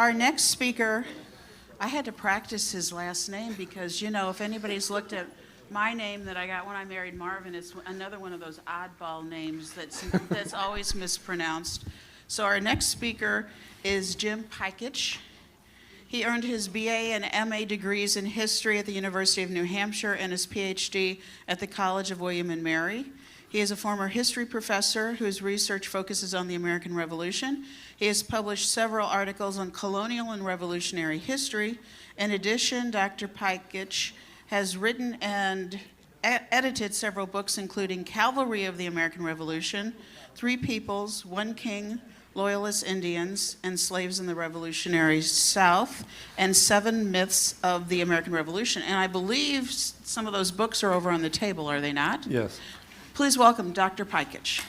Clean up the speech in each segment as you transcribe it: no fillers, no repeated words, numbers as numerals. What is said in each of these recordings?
Our next speaker, I had to practice his last name because, if anybody's looked at my name that I got when I married Marvin, it's another one of those oddball names that's always mispronounced. So our next speaker is Jim Piecuch. He earned his BA and MA degrees in history at the University of New Hampshire and his PhD at the College of William and Mary. He is a former history professor whose research focuses on the American Revolution. He has published several articles on colonial and revolutionary history. In addition, Dr. Piecuch has written and edited several books, including Cavalry of the American Revolution, Three Peoples, One King, Loyalist Indians, and Slaves in the Revolutionary South, and Seven Myths of the American Revolution. And I believe some of those books are over on the table, are they not? Yes. Please welcome Dr. Piecuch.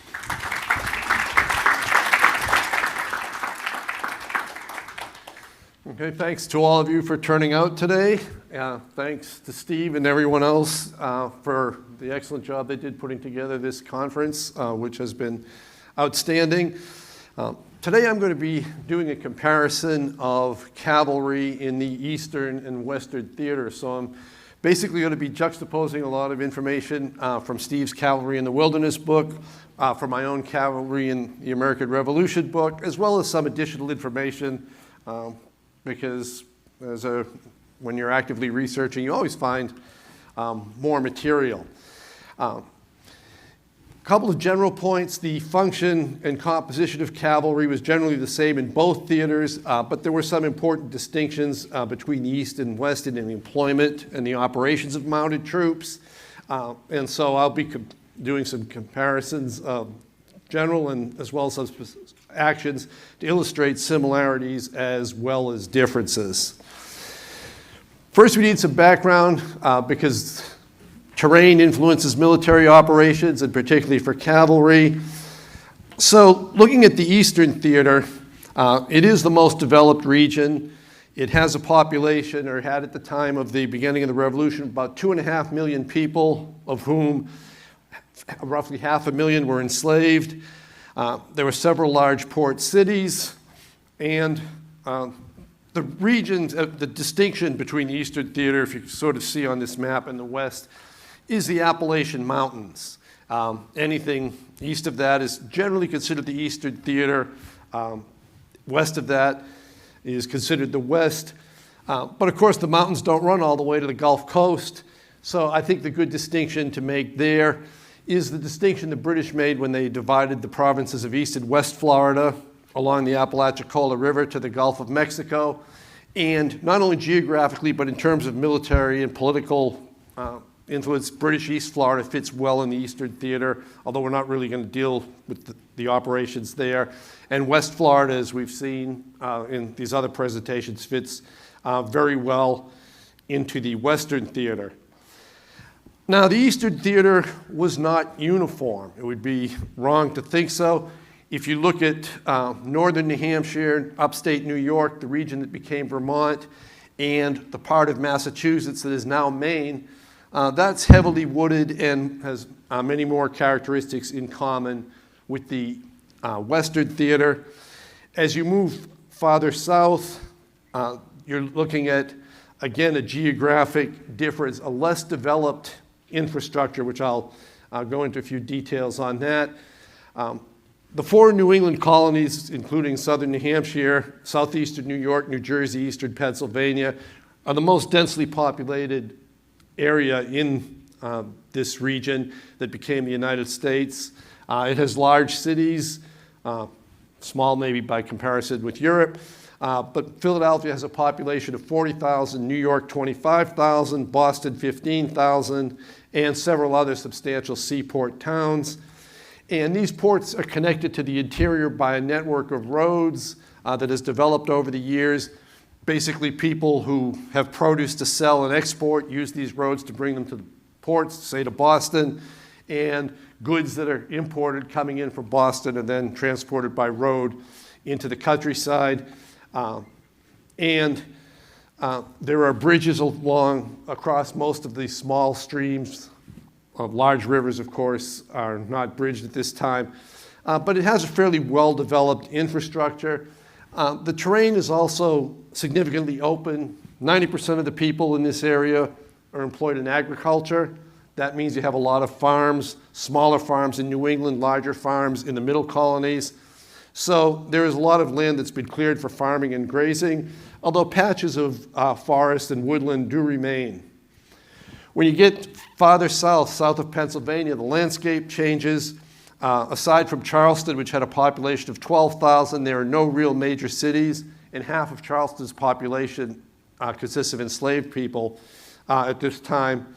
Okay, thanks to all of you for turning out today. Thanks to Steve and everyone else for the excellent job they did putting together this conference, which has been outstanding. Today I'm going to be doing a comparison of cavalry in the Eastern and Western theater. So I'm basically going to be juxtaposing a lot of information from Steve's Cavalry in the Wilderness book, from my own Cavalry in the American Revolution book, as well as some additional information because when you're actively researching, you always find more material. Couple of general points. The function and composition of cavalry was generally the same in both theaters, but there were some important distinctions between the East and West in the employment and the operations of mounted troops. And so I'll be doing some comparisons, general and as well as some actions to illustrate similarities as well as differences. First, we need some background because terrain influences military operations, and particularly for cavalry. So looking at the Eastern Theater, it is the most developed region. It has a population, or had at the time of the beginning of the Revolution, about 2.5 million people, of whom roughly 500,000 were enslaved. There were several large port cities, and the regions, the distinction between the Eastern Theater, if you sort of see on this map, and the West, is the Appalachian Mountains. Anything east of that is generally considered the Eastern Theater. West of that is considered the West. But of course, the mountains don't run all the way to the Gulf Coast. So I think the good distinction to make there is the distinction the British made when they divided the provinces of East and West Florida along the Apalachicola River to the Gulf of Mexico. And not only geographically, but in terms of military and political influence, British East Florida fits well in the Eastern Theater, although we're not really going to deal with the operations there. And West Florida, as we've seen in these other presentations, fits very well into the Western Theater. Now, the Eastern Theater was not uniform. It would be wrong to think so. If you look at northern New Hampshire, upstate New York, the region that became Vermont, and the part of Massachusetts that is now Maine, that's heavily wooded and has many more characteristics in common with the Western Theater. As you move farther south, you're looking at, again, a geographic difference, a less developed infrastructure, which I'll go into a few details on that. The four New England colonies, including southern New Hampshire, southeastern New York, New Jersey, eastern Pennsylvania, are the most densely populated area in this region that became the United States. It has large cities, small maybe by comparison with Europe, but Philadelphia has a population of 40,000, New York 25,000, Boston 15,000, and several other substantial seaport towns. And these ports are connected to the interior by a network of roads that has developed over the years. Basically, people who have produce to sell and export use these roads to bring them to the ports, say to Boston, and goods that are imported coming in from Boston and then transported by road into the countryside. There are bridges across most of these small streams. Large rivers, of course, are not bridged at this time. But it has a fairly well-developed infrastructure. The terrain is also significantly open. 90% of the people in this area are employed in agriculture. That means you have a lot of farms, smaller farms in New England, larger farms in the middle colonies. So there is a lot of land that's been cleared for farming and grazing, although patches of forest and woodland do remain. When you get farther south of Pennsylvania, the landscape changes. Aside from Charleston, which had a population of 12,000, there are no real major cities, and half of Charleston's population consists of enslaved people at this time.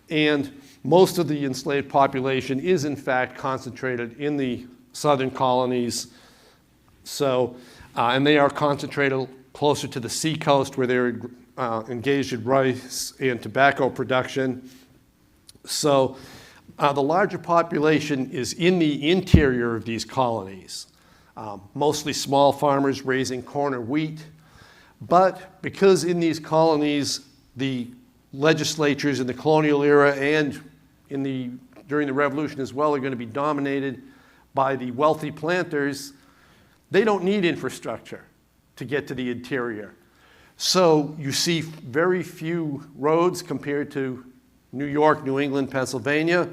And most of the enslaved population is, in fact, concentrated in the southern colonies. So, and they are concentrated closer to the seacoast where they're engaged in rice and tobacco production. So the larger population is in the interior of these colonies, mostly small farmers raising corn or wheat. But because in these colonies, the legislatures in the colonial era and during the Revolution as well are going to be dominated by the wealthy planters, they don't need infrastructure to get to the interior. So you see very few roads compared to New York, New England, Pennsylvania.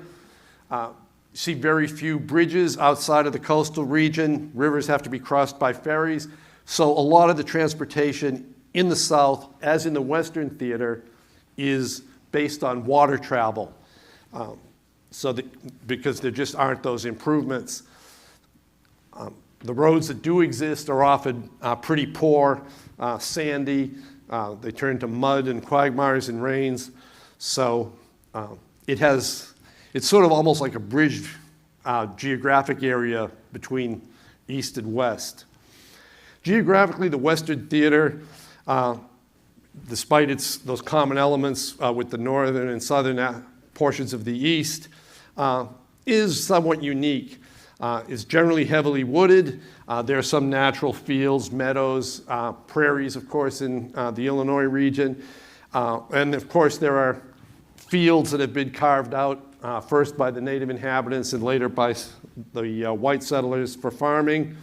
You see very few bridges outside of the coastal region. Rivers have to be crossed by ferries. So a lot of the transportation in the South, as in the Western theater, is based on water travel. Because there just aren't those improvements. The roads that do exist are often pretty poor, sandy. They turn to mud and quagmires and rains. So it's sort of almost like a bridge geographic area between east and west. Geographically, the Western theater, despite those common elements with the northern and southern portions of the east, is somewhat unique. It's generally heavily wooded. There are some natural fields, meadows, prairies, of course, in the Illinois region. And of course, there are fields that have been carved out first by the native inhabitants and later by the white settlers for farming.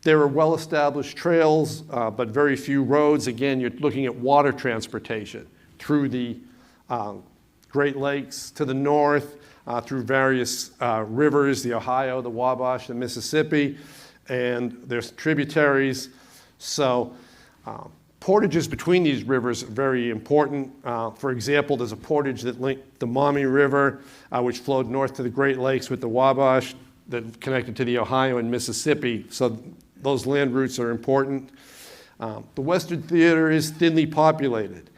There are well-established trails, but very few roads. Again, you're looking at water transportation through the Great Lakes to the north, through various rivers, the Ohio, the Wabash, the Mississippi, and there's tributaries. So portages between these rivers are very important. For example, there's a portage that linked the Maumee River, which flowed north to the Great Lakes with the Wabash, that connected to the Ohio and Mississippi. So those land routes are important. The Western theater is thinly populated.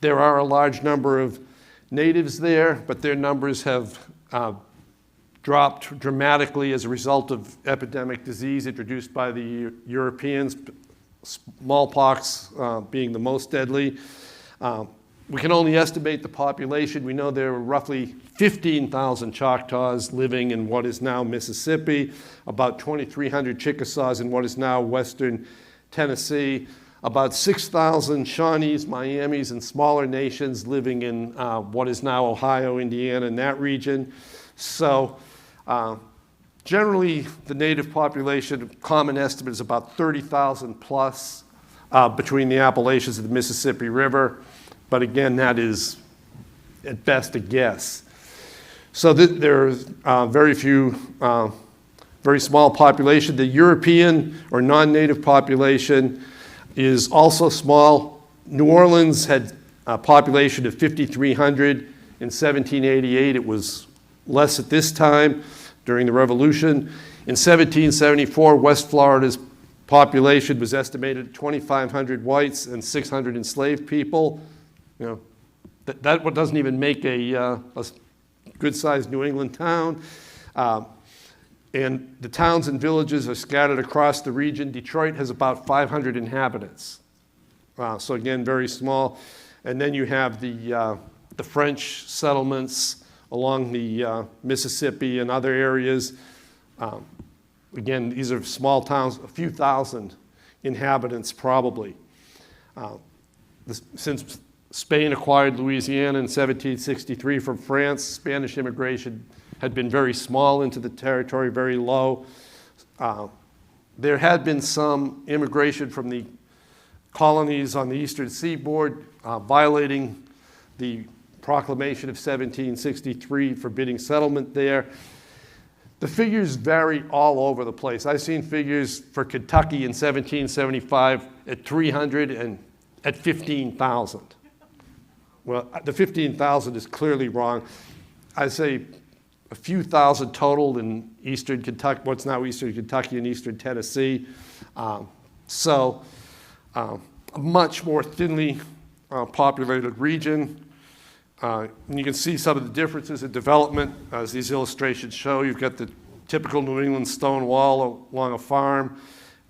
There are a large number of natives there, but their numbers have dropped dramatically as a result of epidemic disease introduced by the Europeans, smallpox being the most deadly. We can only estimate the population. We know there were roughly 15,000 Choctaws living in what is now Mississippi, about 2,300 Chickasaws in what is now western Tennessee, about 6,000 Shawnees, Miamis, and smaller nations living in what is now Ohio, Indiana, and that region. So generally, the native population, common estimate is about 30,000 plus between the Appalachians and the Mississippi River. But again, that is at best a guess. So there's very few, very small population. The European or non-native population is also small. New Orleans had a population of 5,300 in 1788. It was less at this time during the Revolution. In 1774, West Florida's population was estimated at 2,500 whites and 600 enslaved people. You know, that doesn't even make a good-sized New England town. And the towns and villages are scattered across the region. Detroit has about 500 inhabitants. So again, very small. And then you have the French settlements along the Mississippi and other areas. Again, these are small towns, a few thousand inhabitants probably. Since Spain acquired Louisiana in 1763 from France, Spanish immigration had been very small into the territory, very low. There had been some immigration from the colonies on the eastern seaboard, violating the proclamation of 1763, forbidding settlement there. The figures vary all over the place. I've seen figures for Kentucky in 1775 at 300 and at 15,000. Well, the 15,000 is clearly wrong. I'd say a few thousand total in eastern Kentucky, what's now eastern Kentucky and eastern Tennessee. A much more thinly populated region. And you can see some of the differences in development as these illustrations show. You've got the typical New England stone wall along a farm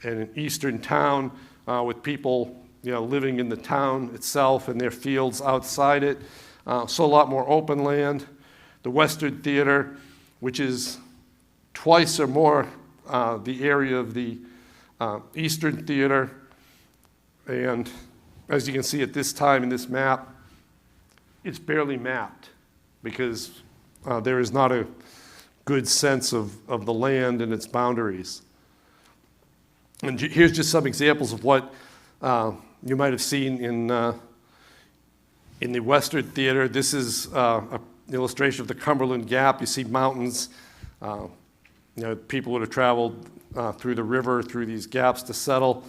and an eastern town with people living in the town itself and their fields outside it. So a lot more open land. The Western Theater, which is twice or more the area of the Eastern Theater. And as you can see at this time in this map, it's barely mapped because there is not a good sense of the land and its boundaries. And here's just some examples of what you might have seen in the Western Theater. This is an illustration of the Cumberland Gap. You see mountains. People would have traveled through the river, through these gaps to settle.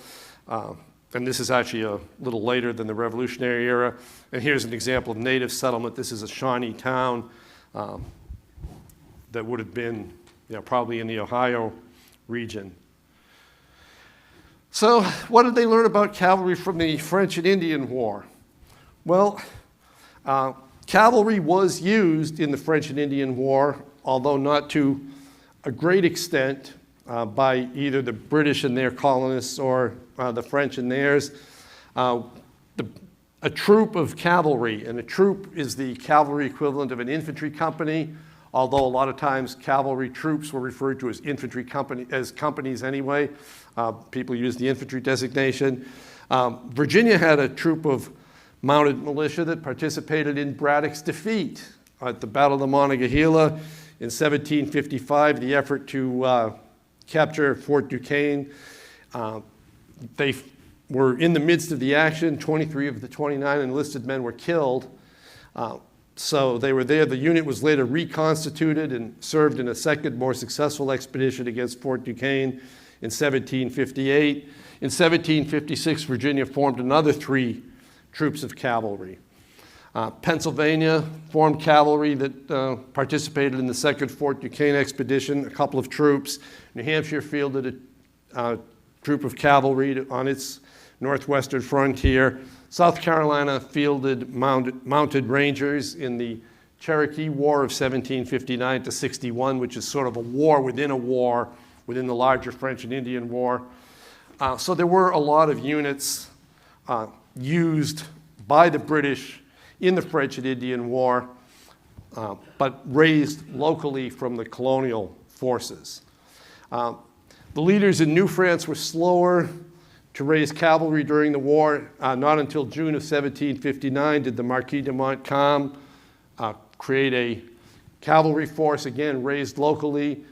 And this is actually a little later than the Revolutionary era. And here's an example of native settlement. This is a Shawnee town that would have been probably in the Ohio region. So what did they learn about cavalry from the French and Indian War? Well, cavalry was used in the French and Indian War, although not to a great extent by either the British and their colonists or the French and theirs. A troop of cavalry, and a troop is the cavalry equivalent of an infantry company, although a lot of times cavalry troops were referred to as infantry companies anyway. People use the infantry designation. Virginia had a troop of mounted militia that participated in Braddock's defeat at the Battle of the Monongahela in 1755, the effort to capture Fort Duquesne. They were in the midst of the action. 23 of the 29 enlisted men were killed. So they were there. The unit was later reconstituted and served in a second, more successful expedition against Fort Duquesne in 1758. In 1756, Virginia formed another 3 troops of cavalry. Pennsylvania formed cavalry that participated in the second Fort Duquesne expedition, a couple of troops. New Hampshire fielded a troop of cavalry on its northwestern frontier. South Carolina fielded mounted rangers in the Cherokee War of 1759 to 61, which is sort of a war within the larger French and Indian War. So there were a lot of units used by the British in the French and Indian War, but raised locally from the colonial forces. The leaders in New France were slower to raise cavalry during the war. Not until June of 1759 did the Marquis de Montcalm create a cavalry force, again raised locally.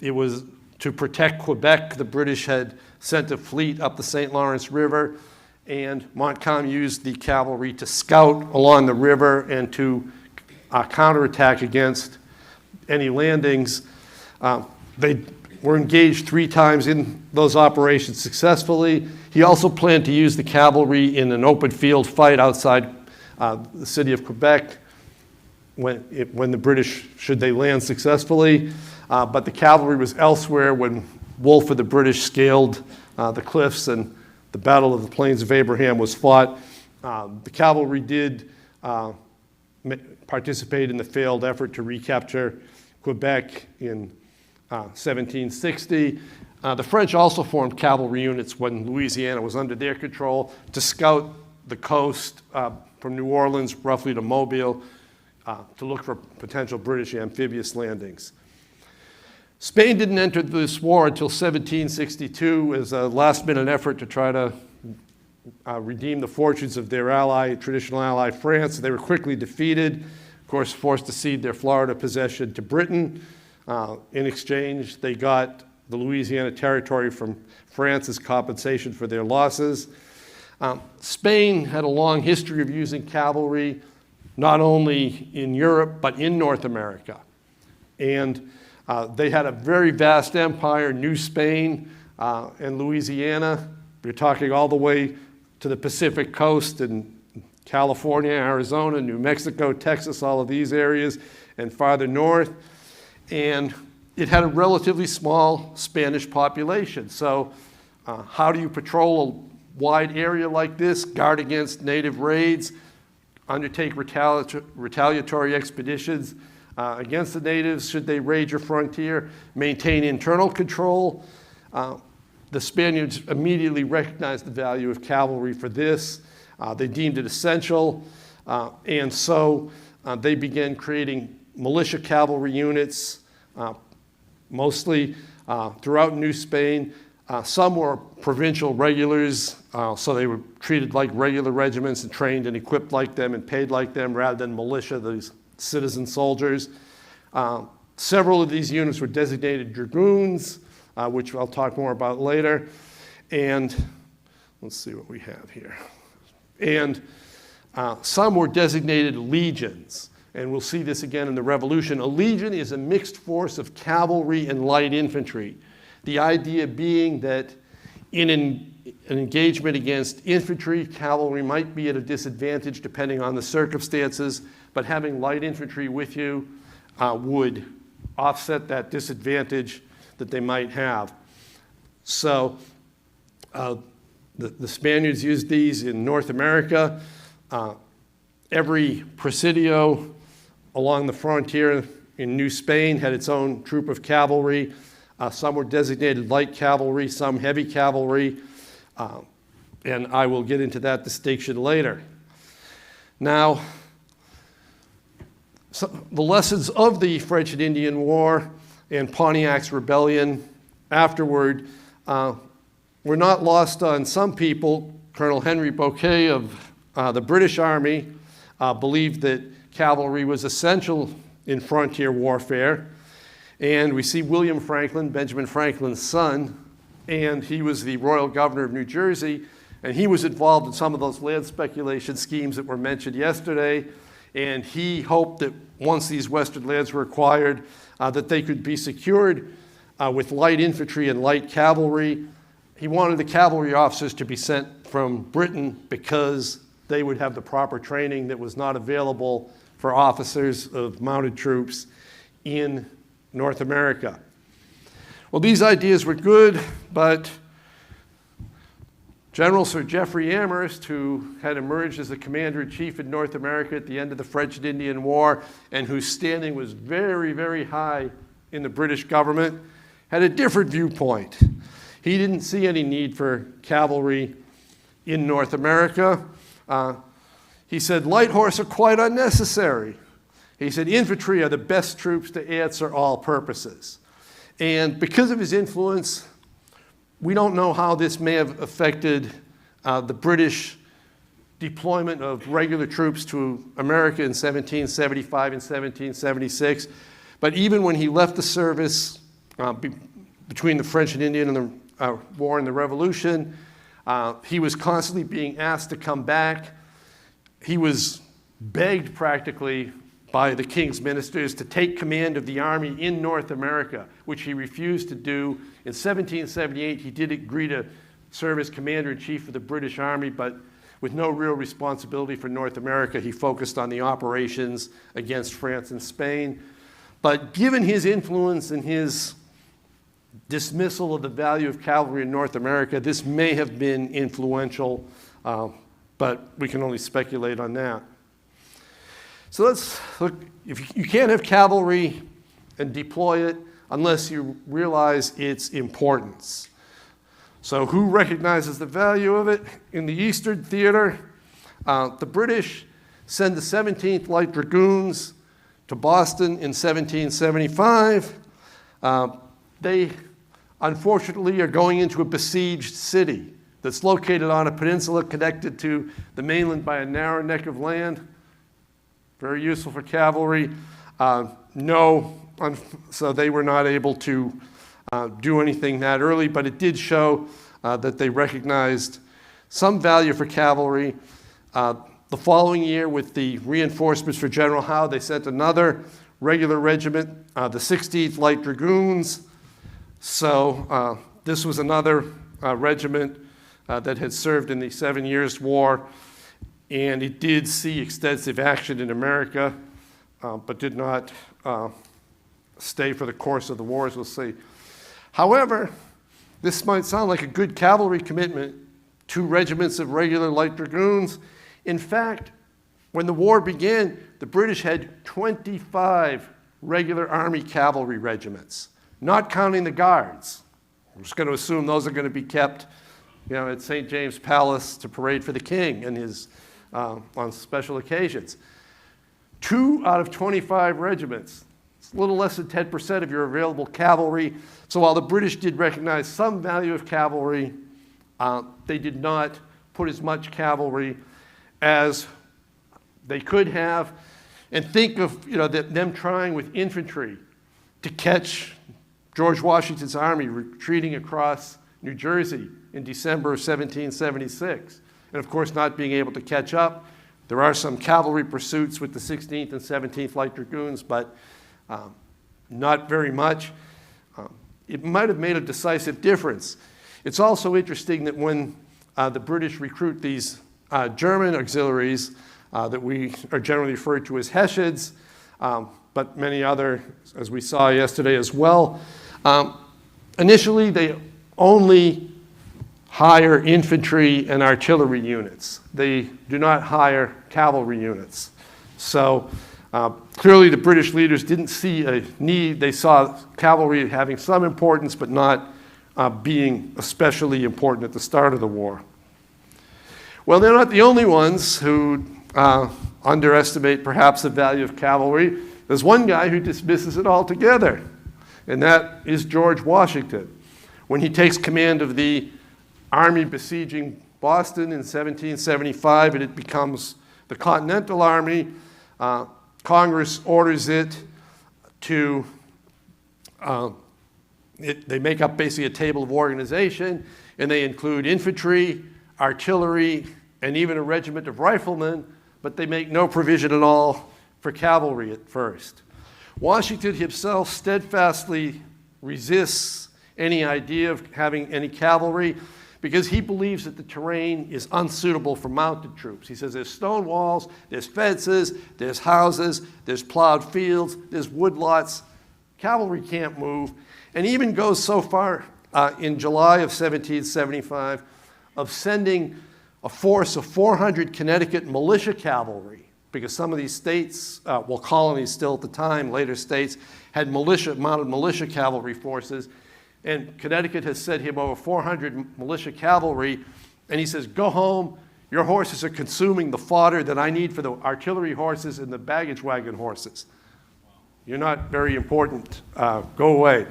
It was to protect Quebec. The British had sent a fleet up the St. Lawrence River, and Montcalm used the cavalry to scout along the river and to counterattack against any landings. They were engaged 3 times in those operations successfully. He also planned to use the cavalry in an open field fight outside the city of Quebec when the British, should they land successfully. But the cavalry was elsewhere when Wolfe of the British scaled the cliffs and the Battle of the Plains of Abraham was fought. The cavalry did participate in the failed effort to recapture Quebec in 1760. The French also formed cavalry units when Louisiana was under their control to scout the coast from New Orleans roughly to Mobile to look for potential British amphibious landings. Spain didn't enter this war until 1762 as a last-minute effort to try to redeem the fortunes of their traditional ally, France. They were quickly defeated, of course, forced to cede their Florida possession to Britain. In exchange, they got the Louisiana Territory from France as compensation for their losses. Spain had a long history of using cavalry, not only in Europe, but in North America. And they had a very vast empire, New Spain and Louisiana. We're talking all the way to the Pacific coast and California, Arizona, New Mexico, Texas, all of these areas, and farther north. And it had a relatively small Spanish population. So how do you patrol a wide area like this, guard against native raids, undertake retaliatory expeditions against the natives should they raid your frontier, maintain internal control? The Spaniards immediately recognized the value of cavalry for this. They deemed it essential, and so they began creating militia cavalry units, mostly throughout New Spain. Some were provincial regulars, so they were treated like regular regiments and trained and equipped like them and paid like them rather than militia, these citizen soldiers. Several of these units were designated dragoons, which I'll talk more about later. And let's see what we have here. And some were designated legions. And we'll see this again in the Revolution. A legion is a mixed force of cavalry and light infantry. The idea being that in an engagement against infantry, cavalry might be at a disadvantage depending on the circumstances, but having light infantry with you would offset that disadvantage that they might have. So the Spaniards used these in North America. Every presidio along the frontier in New Spain had its own troop of cavalry. Some were designated light cavalry, some heavy cavalry, and I will get into that distinction later. Now, the lessons of the French and Indian War and Pontiac's rebellion afterward were not lost on some people. Colonel Henry Bouquet of the British Army believed that cavalry was essential in frontier warfare. And we see William Franklin, Benjamin Franklin's son, and he was the royal governor of New Jersey, and he was involved in some of those land speculation schemes that were mentioned yesterday. And he hoped that once these western lands were acquired, that they could be secured with light infantry and light cavalry. He wanted the cavalry officers to be sent from Britain because they would have the proper training that was not available for officers of mounted troops in North America. Well, these ideas were good, but General Sir Geoffrey Amherst, who had emerged as the commander-in-chief in North America at the end of the French and Indian War, and whose standing was very, very high in the British government, had a different viewpoint. He didn't see any need for cavalry in North America. He said, light horse are quite unnecessary. He said, infantry are the best troops to answer all purposes. And because of his influence, we don't know how this may have affected the British deployment of regular troops to America in 1775 and 1776. But even when he left the service between the French and Indian and the War and the Revolution, he was constantly being asked to come back. He was begged practically by the king's ministers to take command of the army in North America, which he refused to do. In 1778, he did agree to serve as commander-in-chief of the British Army, but with no real responsibility for North America, he focused on the operations against France and Spain. But given his influence and his dismissal of the value of cavalry in North America, this may have been influential, but we can only speculate on that. So let's look. If you can't have cavalry and deploy it unless you realize its importance. So who recognizes the value of it? In the Eastern Theater, the British send the 17th Light Dragoons to Boston in 1775. They unfortunately are going into a besieged city that's located on a peninsula connected to the mainland by a narrow neck of land. Very useful for cavalry. So they were not able to do anything that early, but it did show that they recognized some value for cavalry. The following year, with the reinforcements for General Howe, they sent another regular regiment, the 16th Light Dragoons. So this was another regiment that had served in the 7 Years' War, and it did see extensive action in America, but did not stay for the course of the war, as we'll see. However, this might sound like a good cavalry commitment, 2 regiments of regular light dragoons. In fact, when the war began, the British had 25 regular army cavalry regiments, not counting the guards. I'm just going to assume those are going to be kept, at St. James Palace to parade for the king and his on special occasions. 2 out of 25 regiments. It's a little less than 10% of your available cavalry. So while the British did recognize some value of cavalry, they did not put as much cavalry as they could have. And think of them trying with infantry to catch George Washington's army retreating across New Jersey in December of 1776. And of course, not being able to catch up. There are some cavalry pursuits with the 16th and 17th Light Dragoons, but not very much. It might have made a decisive difference. It's also interesting that when the British recruit these German auxiliaries that we are generally referred to as Hessians, but many other, as we saw yesterday as well, initially they only hire infantry and artillery units. They do not hire cavalry units. So clearly the British leaders didn't see a need. They saw cavalry having some importance, but not being especially important at the start of the war. Well, they're not the only ones who underestimate perhaps the value of cavalry. There's one guy who dismisses it altogether, and that is George Washington. When he takes command of the army besieging Boston in 1775, and it becomes the Continental Army, Congress orders it to, they make up basically a table of organization, and they include infantry, artillery, and even a regiment of riflemen, but they make no provision at all for cavalry at first. Washington himself steadfastly resists any idea of having any cavalry because he believes that the terrain is unsuitable for mounted troops. He says there's stone walls, there's fences, there's houses, there's plowed fields, there's woodlots. Cavalry can't move. And he even goes so far in July of 1775 of sending a force of 400 Connecticut militia cavalry, because some of these states, colonies still at the time, later states, had mounted militia cavalry forces. And Connecticut has sent him over 400 militia cavalry, and he says, go home, your horses are consuming the fodder that I need for the artillery horses and the baggage wagon horses. You're not very important, go away.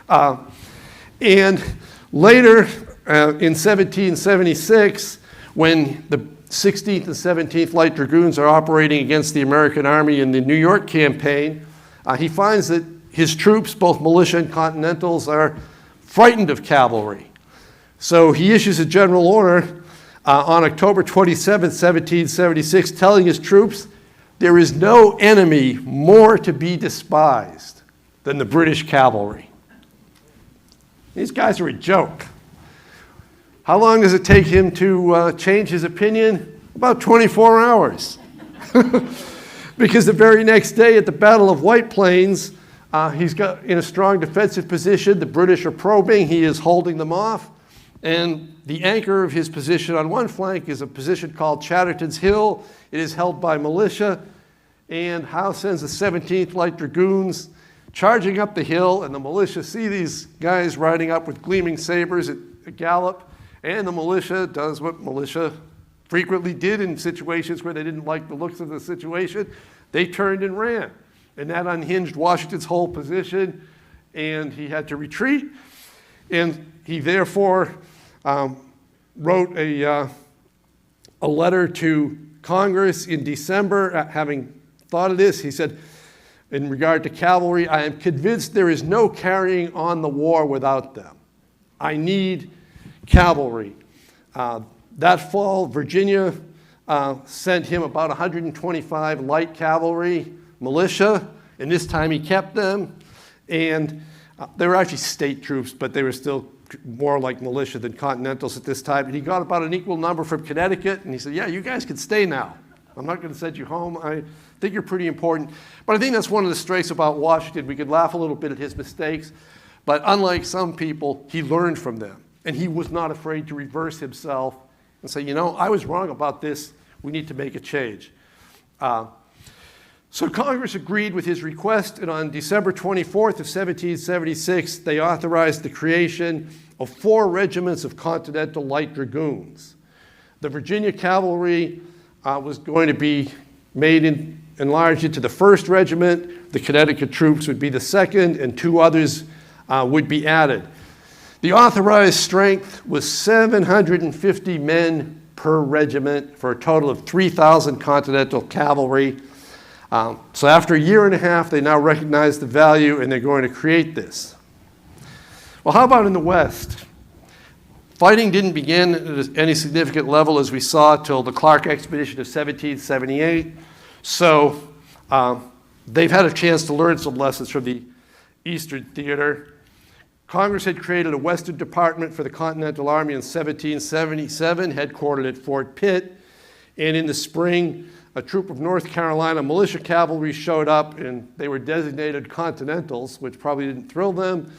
And later, in 1776, when the 16th and 17th Light Dragoons are operating against the American Army in the New York campaign, he finds that his troops, both militia and Continentals, are frightened of cavalry. So he issues a general order on October 27, 1776, telling his troops, there is no enemy more to be despised than the British cavalry. These guys are a joke. How long does it take him to change his opinion? About 24 hours. Because the very next day at the Battle of White Plains, he's got in a strong defensive position. The British are probing. He is holding them off. And the anchor of his position on one flank is a position called Chatterton's Hill. It is held by militia. And Howe sends the 17th Light Dragoons charging up the hill. And the militia see these guys riding up with gleaming sabers at a gallop. And the militia does what militia frequently did in situations where they didn't like the looks of the situation. They turned and ran. And that unhinged Washington's whole position, and he had to retreat. And he therefore wrote a letter to Congress in December, having thought of this. He said, in regard to cavalry, I am convinced there is no carrying on the war without them. I need cavalry. That fall, Virginia sent him about 125 light cavalry militia, and this time he kept them. And they were actually state troops, but they were still more like militia than Continentals at this time. And he got about an equal number from Connecticut, and he said, yeah, you guys can stay now. I'm not going to send you home. I think you're pretty important. But I think that's one of the strengths about Washington. We could laugh a little bit at his mistakes, but unlike some people, he learned from them. And he was not afraid to reverse himself and say, you know, I was wrong about this. We need to make a change. So Congress agreed with his request, and on December 24th of 1776, they authorized the creation of 4 regiments of Continental Light Dragoons. The Virginia Cavalry was going to be made enlarged into the 1st regiment. The Connecticut troops would be the 2nd, and 2 others would be added. The authorized strength was 750 men per regiment for a total of 3,000 Continental Cavalry. So after a year and a half, they now recognize the value, and they're going to create this. Well, how about in the West? Fighting didn't begin at any significant level, as we saw, till the Clark expedition of 1778. So they've had a chance to learn some lessons from the Eastern Theater. Congress had created a Western Department for the Continental Army in 1777, headquartered at Fort Pitt. And in the spring, a troop of North Carolina militia cavalry showed up, and they were designated Continentals, which probably didn't thrill them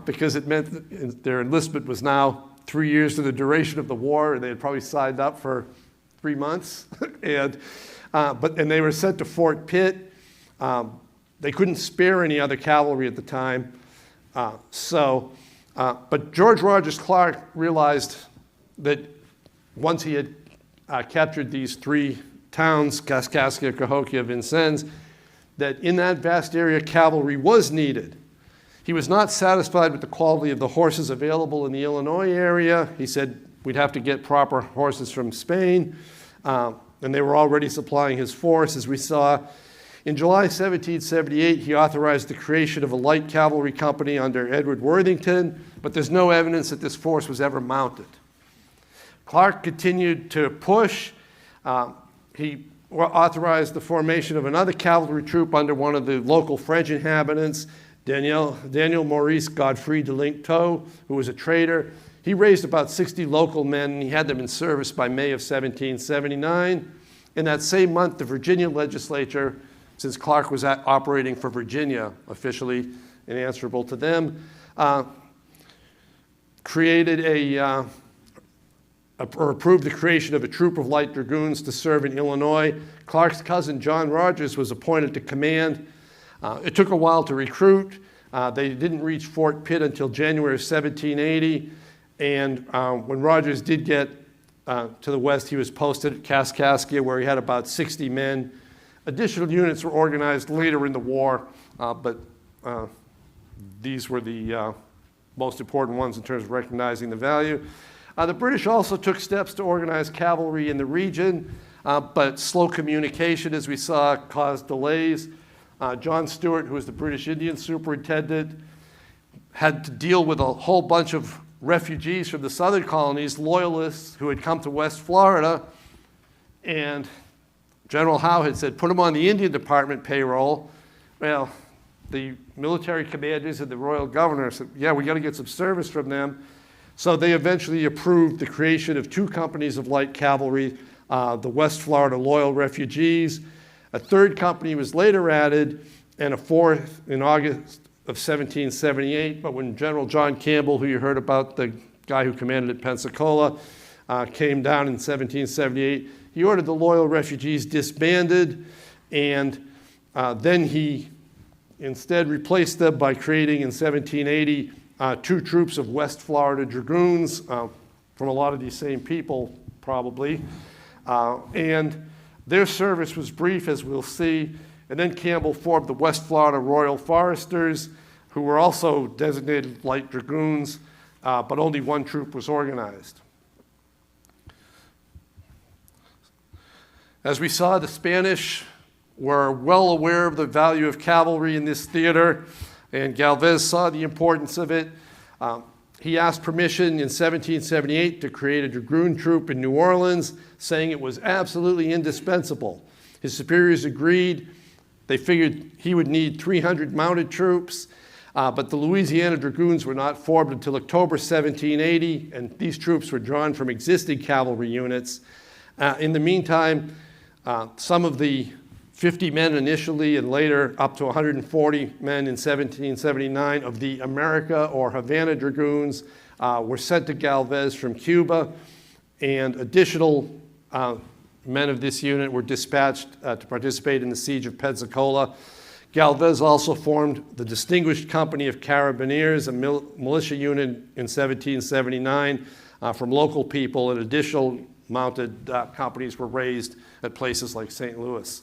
because it meant that their enlistment was now 3 years to the duration of the war, and they had probably signed up for 3 months. and they were sent to Fort Pitt. They couldn't spare any other cavalry at the time. But George Rogers Clark realized that once he had captured these 3 towns, Kaskaskia, Cahokia, Vincennes, that in that vast area cavalry was needed. He was not satisfied with the quality of the horses available in the Illinois area. He said we'd have to get proper horses from Spain, and they were already supplying his force, as we saw. In July 1778, he authorized the creation of a light cavalry company under Edward Worthington, but there's no evidence that this force was ever mounted. Clark continued to push. He authorized the formation of another cavalry troop under one of the local French inhabitants, Daniel Maurice Godfrey de Linctot, who was a trader. He raised about 60 local men, and he had them in service by May of 1779. In that same month, the Virginia legislature, since Clark was operating for Virginia officially and answerable to them, approved the creation of a troop of light dragoons to serve in Illinois. Clark's cousin, John Rogers, was appointed to command. It took a while to recruit. They didn't reach Fort Pitt until January of 1780. And when Rogers did get to the west, he was posted at Kaskaskia, where he had about 60 men. Additional units were organized later in the war, but these were the most important ones in terms of recognizing the value. The British also took steps to organize cavalry in the region, but slow communication, as we saw, caused delays. John Stewart, who was the British Indian superintendent, had to deal with a whole bunch of refugees from the southern colonies, loyalists who had come to West Florida, and General Howe had said, put them on the Indian Department payroll. Well, the military commanders and the royal governor said, yeah, we got to get some service from them. So they eventually approved the creation of 2 companies of light cavalry, the West Florida Loyal Refugees. A 3rd company was later added, and a 4th in August of 1778. But when General John Campbell, who you heard about, the guy who commanded at Pensacola, came down in 1778, he ordered the Loyal Refugees disbanded, and then he instead replaced them by creating in 1780 2 troops of West Florida Dragoons from a lot of these same people, probably. And their service was brief, as we'll see. And then Campbell formed the West Florida Royal Foresters, who were also designated light dragoons, but only 1 troop was organized. As we saw, the Spanish were well aware of the value of cavalry in this theater, and Galvez saw the importance of it. He asked permission in 1778 to create a dragoon troop in New Orleans, saying it was absolutely indispensable. His superiors agreed. They figured he would need 300 mounted troops, but the Louisiana Dragoons were not formed until October 1780, and these troops were drawn from existing cavalry units. In the meantime, some of the 50 men initially and later up to 140 men in 1779 of the America or Havana Dragoons were sent to Galvez from Cuba, and additional men of this unit were dispatched to participate in the siege of Pensacola. Galvez also formed the Distinguished Company of Carabineers, a militia unit in 1779 from local people, and additional mounted companies were raised at places like St. Louis.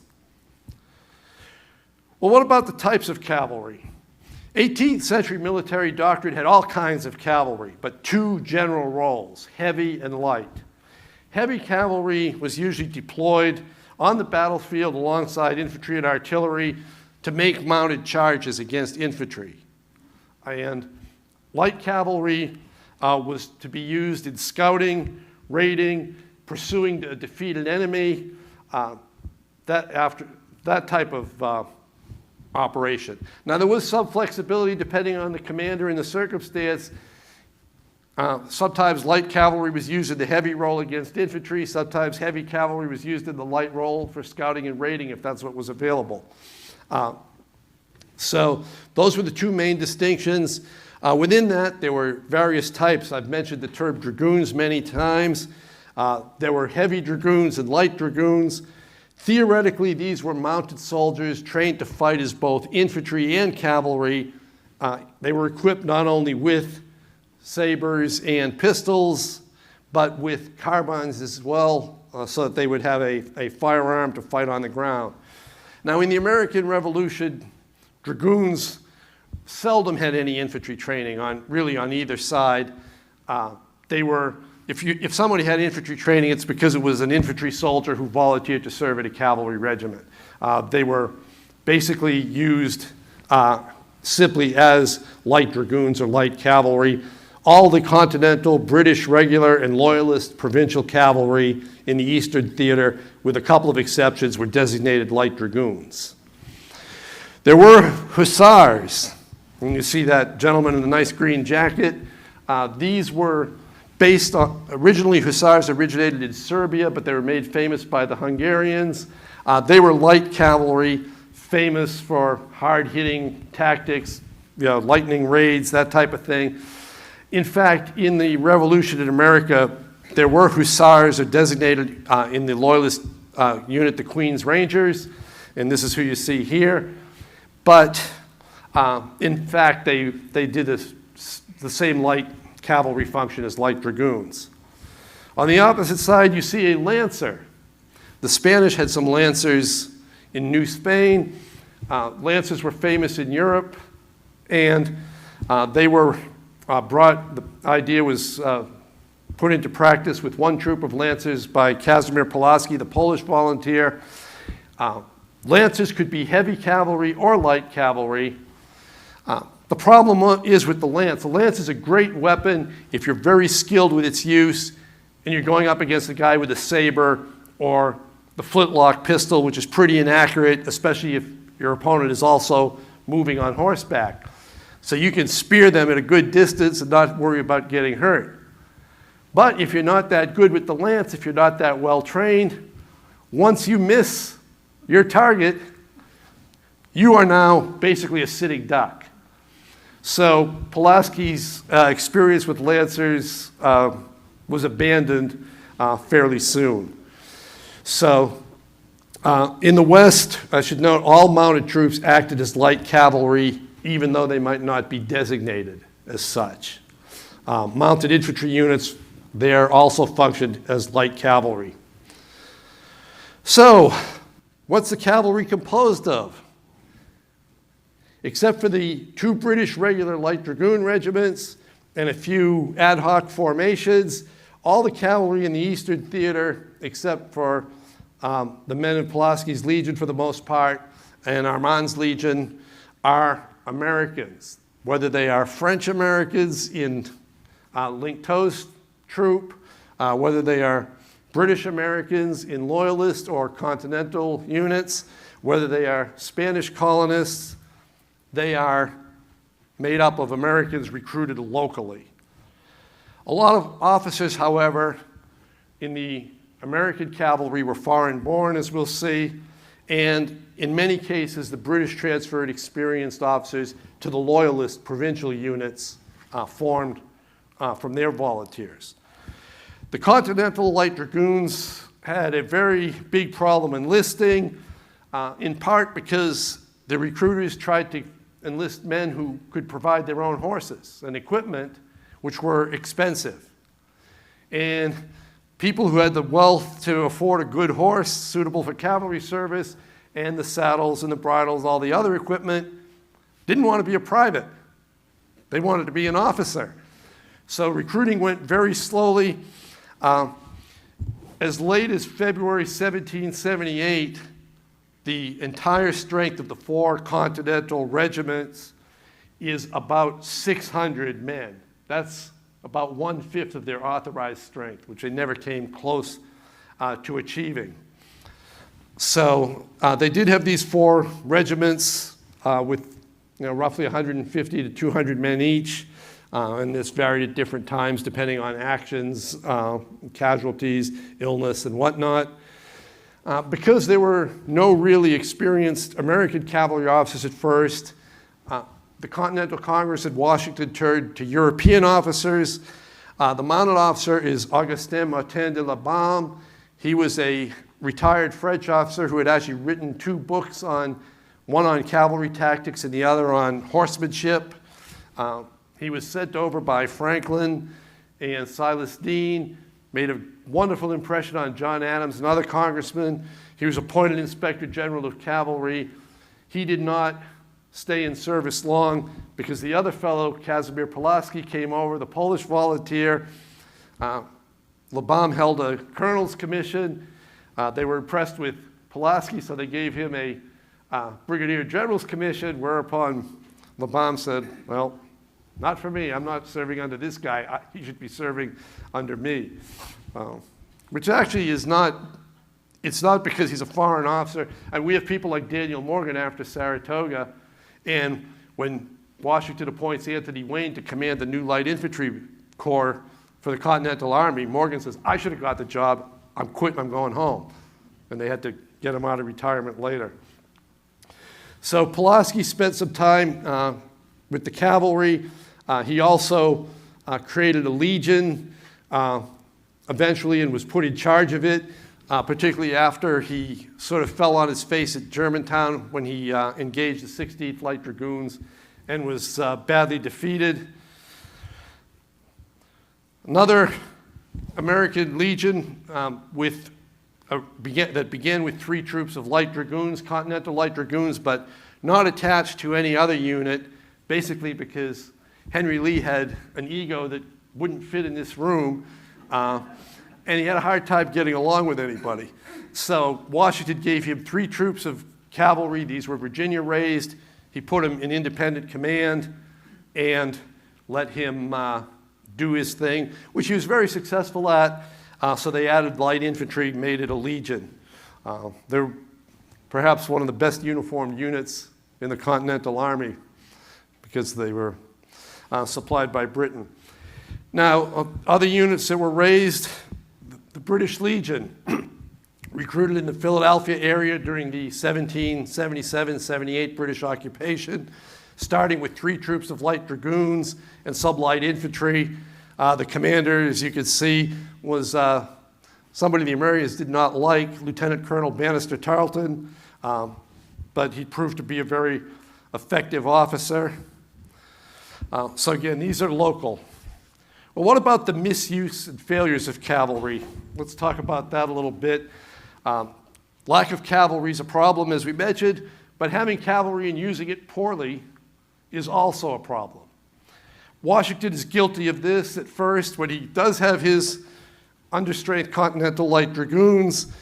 Well, what about the types of cavalry? 18th century military doctrine had all kinds of cavalry, but two general roles, heavy and light. Heavy cavalry was usually deployed on the battlefield alongside infantry and artillery to make mounted charges against infantry. And light cavalry was to be used in scouting, raiding, pursuing a defeated enemy, that type of operation. Now, there was some flexibility depending on the commander and the circumstance. Sometimes light cavalry was used in the heavy role against infantry. Sometimes heavy cavalry was used in the light role for scouting and raiding if that's what was available. So those were the two main distinctions. Within that, there were various types. I've mentioned the term dragoons many times. There were heavy dragoons and light dragoons. Theoretically, these were mounted soldiers trained to fight as both infantry and cavalry. They were equipped not only with sabers and pistols, but with carbines as well, so that they would have a firearm to fight on the ground. Now, in the American Revolution, dragoons seldom had any infantry training really on either side. If somebody had infantry training, it's because it was an infantry soldier who volunteered to serve in a cavalry regiment. They were basically used simply as light dragoons or light cavalry. All the Continental, British, regular, and Loyalist provincial cavalry in the Eastern Theater, with a couple of exceptions, were designated light dragoons. There were hussars. And you see that gentleman in the nice green jacket. These were based on, originally hussars originated in Serbia, but they were made famous by the Hungarians. They were light cavalry, famous for hard-hitting tactics, lightning raids, that type of thing. In fact, in the Revolution in America, there were hussars designated in the Loyalist unit, the Queen's Rangers, and this is who you see here. But in fact, they did the same light cavalry function as light dragoons. On the opposite side, you see a lancer. The Spanish had some lancers in New Spain. Lancers were famous in Europe, and they were the idea was put into practice with one troop of lancers by Casimir Pulaski, the Polish volunteer. Lancers could be heavy cavalry or light cavalry. The problem is with the lance. The lance is a great weapon if you're very skilled with its use and you're going up against a guy with a saber or the flintlock pistol, which is pretty inaccurate, especially if your opponent is also moving on horseback. So you can spear them at a good distance and not worry about getting hurt. But if you're not that good with the lance, if you're not that well trained, once you miss your target, you are now basically a sitting duck. So Pulaski's experience with lancers was abandoned fairly soon. So in the West, I should note, all mounted troops acted as light cavalry, even though they might not be designated as such. Mounted infantry units there also functioned as light cavalry. So, what's the cavalry composed of? Except for the two British regular light dragoon regiments and a few ad hoc formations, all the cavalry in the Eastern Theater, except for The men in Pulaski's Legion, for the most part, and Armand's Legion are Americans, whether they are French Americans in Linkto's troop, whether they are British Americans in Loyalist or Continental units, whether they are Spanish colonists, they are made up of Americans recruited locally. A lot of officers, however, in the American cavalry were foreign-born, as we'll see, and in many cases, the British transferred experienced officers to the Loyalist provincial units formed from their volunteers. The Continental Light Dragoons had a very big problem enlisting, in part because the recruiters tried to enlist men who could provide their own horses and equipment, which were expensive. And people who had the wealth to afford a good horse suitable for cavalry service and the saddles and the bridles, all the other equipment, didn't want to be a private. They wanted to be an officer. So recruiting went very slowly. As late as February 1778, the entire strength of the 4 Continental regiments is about 600 men. That's about 1/5 of their authorized strength, which they never came close to achieving. So they did have these 4 regiments with roughly 150 to 200 men each, and this varied at different times depending on actions, casualties, illness, and whatnot. Because there were no really experienced American cavalry officers at first, the Continental Congress at Washington turned to European officers. The mounted officer is Augustin Martin de la Baume. He was a retired French officer who had actually written 2 books, one on cavalry tactics and the other on horsemanship. He was sent over by Franklin and Silas Deane, made a wonderful impression on John Adams and other congressmen. He was appointed Inspector General of Cavalry. He did not stay in service long because the other fellow, Casimir Pulaski, came over, the Polish volunteer. Labaume held a colonel's commission. They were impressed with Pulaski, so they gave him a brigadier general's commission, whereupon Labaume said, well, not for me. I'm not serving under this guy. He should be serving under me. Which actually is not, it's not because he's a foreign officer. And we have people like Daniel Morgan after Saratoga. And when Washington appoints Anthony Wayne to command the new light infantry corps for the Continental Army, Morgan says, I should have got the job. I'm quitting. I'm going home. And they had to get him out of retirement later. So Pulaski spent some time with the cavalry. He also created a legion eventually and was put in charge of it, particularly after he sort of fell on his face at Germantown when he engaged the 16th Light Dragoons and was badly defeated. Another American legion that began with 3 troops of Light Dragoons, Continental Light Dragoons, but not attached to any other unit, basically because Henry Lee had an ego that wouldn't fit in this room, and he had a hard time getting along with anybody. So Washington gave him 3 troops of cavalry. These were Virginia raised. He put them in independent command and let him do his thing, which he was very successful at. So they added light infantry, made it a legion. They're perhaps one of the best uniformed units in the Continental Army because they were supplied by Britain. Now, other units that were raised, the British Legion, recruited in the Philadelphia area during the 1777-78 British occupation, starting with 3 troops of light dragoons and sublight infantry. The commander, as you can see, was somebody the Americans did not like, Lieutenant Colonel Bannister Tarleton, but he proved to be a very effective officer. So again, these are local. Well, what about the misuse and failures of cavalry? Let's talk about that a little bit. Lack of cavalry is a problem, as we mentioned, but having cavalry and using it poorly is also a problem. Washington is guilty of this at first when he does have his understrength Continental Light Dragoons.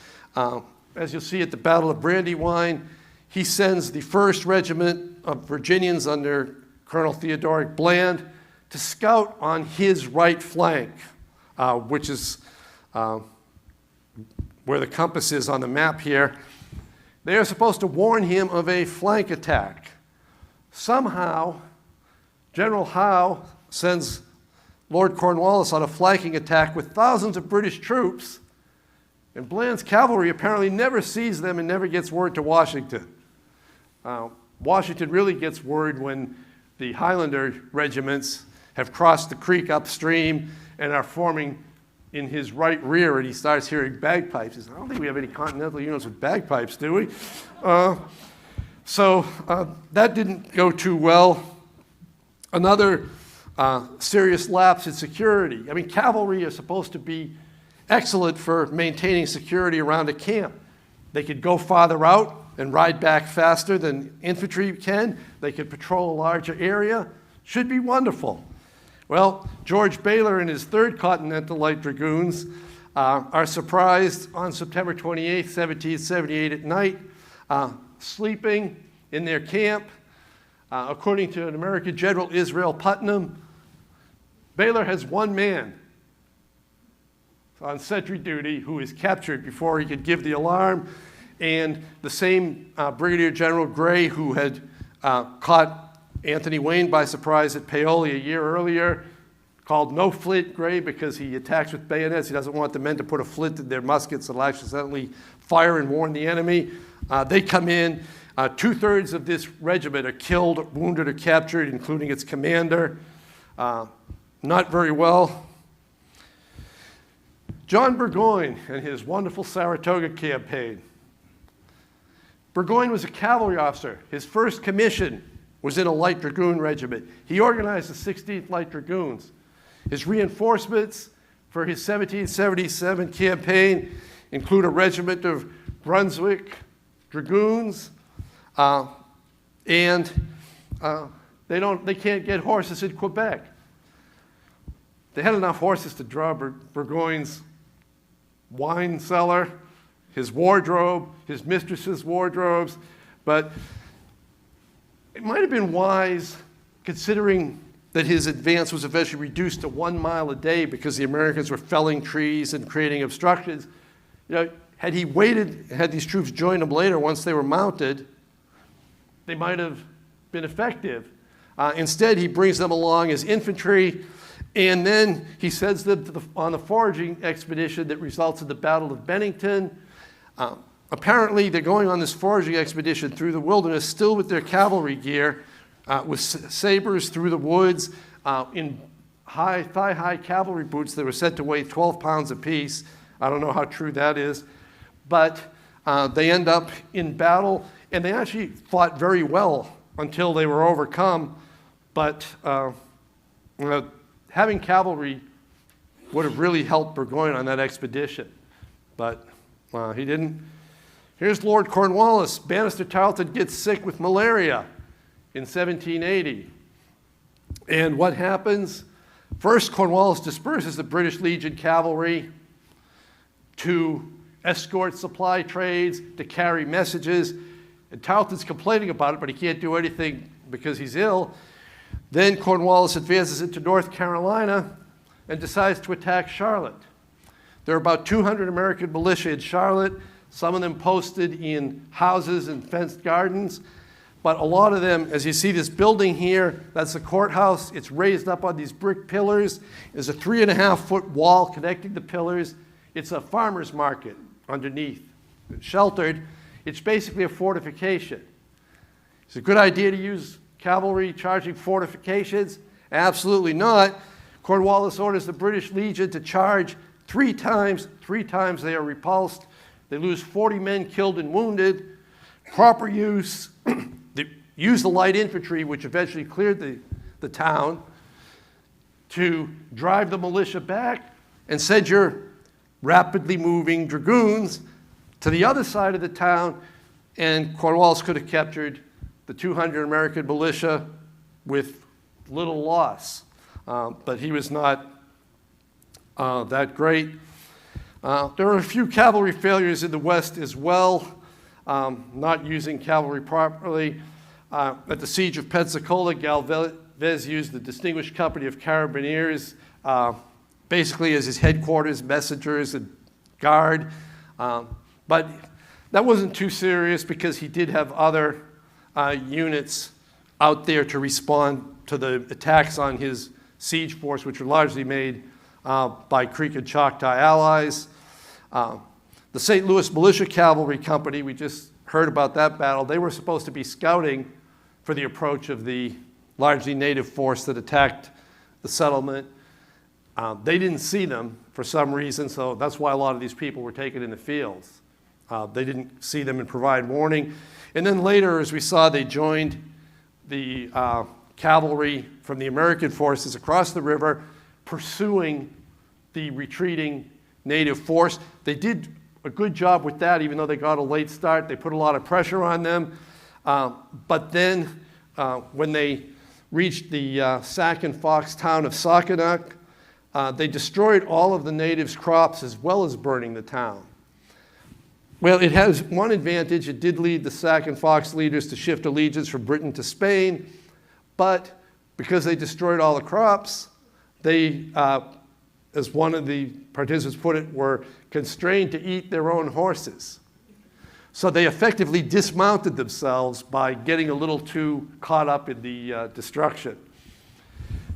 as you'll see at the Battle of Brandywine, he sends the 1st Regiment of Virginians under Colonel Theodoric Bland to scout on his right flank, which is where the compass is on the map here. They are supposed to warn him of a flank attack. Somehow, General Howe sends Lord Cornwallis on a flanking attack with thousands of British troops, and Bland's cavalry apparently never sees them and never gets word to Washington. Washington really gets word when the Highlander regiments have crossed the creek upstream and are forming in his right rear, and he starts hearing bagpipes. He says, I don't think we have any Continental units with bagpipes, do we? So that didn't go too well. Another serious lapse in security. I mean, cavalry are supposed to be excellent for maintaining security around a camp. They could go farther out and ride back faster than infantry can. They could patrol a larger area. Should be wonderful. Well, George Baylor and his 3rd Continental Light Dragoons are surprised on September 28, 1778 at night, sleeping in their camp. According to an American general, Israel Putnam, Baylor has 1 man on sentry duty who is captured before he could give the alarm, and the same Brigadier General Gray who had caught Anthony Wayne by surprise at Paoli a year earlier, called no flint Gray because he attacks with bayonets. He doesn't want the men to put a flint in their muskets and accidentally fire and warn the enemy. They come in. 2/3 of this regiment are killed, wounded, or captured, including its commander. Not very well. John Burgoyne and his wonderful Saratoga campaign. Burgoyne was a cavalry officer. His first commission was in a light dragoon regiment. He organized the 16th Light Dragoons. His reinforcements for his 1777 campaign include a regiment of Brunswick Dragoons, and they can't get horses in Quebec. They had enough horses to draw Burgoyne's wine cellar, his wardrobe, his mistress's wardrobes, but it might have been wise, considering that his advance was eventually reduced to 1 mile a day because the Americans were felling trees and creating obstructions. You know, had he waited, had these troops joined him later once they were mounted, they might have been effective. Instead, he brings them along as infantry, and then he sends them on the foraging expedition that results in the Battle of Bennington. Apparently, they're going on this foraging expedition through the wilderness, still with their cavalry gear, with sabers through the woods, in thigh-high cavalry boots that were said to weigh 12 pounds apiece. I don't know how true that is. But they end up in battle, and they actually fought very well until they were overcome. But having cavalry would have really helped Burgoyne on that expedition. But he didn't. Here's Lord Cornwallis. Bannister Tarleton gets sick with malaria in 1780. And what happens? First, Cornwallis disperses the British Legion cavalry to escort supply trades, to carry messages. And Tarleton's complaining about it, but he can't do anything because he's ill. Then Cornwallis advances into North Carolina and decides to attack Charlotte. There are about 200 American militia in Charlotte, some of them posted in houses and fenced gardens. But a lot of them, as you see this building here, that's the courthouse. It's raised up on these brick pillars. There's a 3.5-foot wall connecting the pillars. It's a farmer's market underneath. It's sheltered. It's basically a fortification. It's a good idea to use cavalry charging fortifications? Absolutely not. Cornwallis orders the British Legion to charge 3 times. 3 times they are repulsed. They lose 40 men killed and wounded. Proper use. They use the light infantry, which eventually cleared the town, to drive the militia back and send your rapidly moving dragoons to the other side of the town, and Cornwallis could have captured the 200 American militia with little loss. But he was not that great. There are a few cavalry failures in the West as well, not using cavalry properly. At the Siege of Pensacola, Galvez used the Distinguished Company of Carabineers basically as his headquarters, messengers, and guard. But that wasn't too serious because he did have other units out there to respond to the attacks on his siege force, which were largely made by Creek and Choctaw allies. The St. Louis Militia Cavalry Company, we just heard about that battle. They were supposed to be scouting for the approach of the largely native force that attacked the settlement. They didn't see them for some reason, so that's why a lot of these people were taken in the fields. They didn't see them and provide warning. And then later, as we saw, they joined the cavalry from the American forces across the river, pursuing the retreating native force. They did a good job with that, even though they got a late start. They put a lot of pressure on them. But then when they reached the Sac and Fox town of Sacanac, they destroyed all of the natives' crops as well as burning the town. Well, it has one advantage. It did lead the Sac and Fox leaders to shift allegiance from Britain to Spain, but because they destroyed all the crops, they, as one of the participants put it, were constrained to eat their own horses. So they effectively dismounted themselves by getting a little too caught up in the destruction.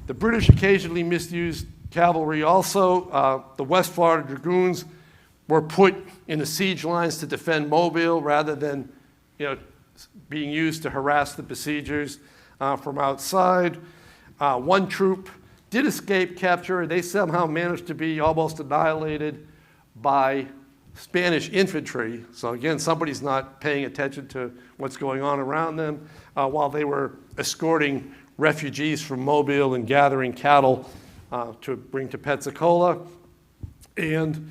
The British occasionally misused cavalry also. The West Florida Dragoons were put in the siege lines to defend Mobile rather than being used to harass the besiegers from outside. One troop did escape capture. They somehow managed to be almost annihilated by Spanish infantry. So again, somebody's not paying attention to what's going on around them while they were escorting refugees from Mobile and gathering cattle to bring to Pensacola. And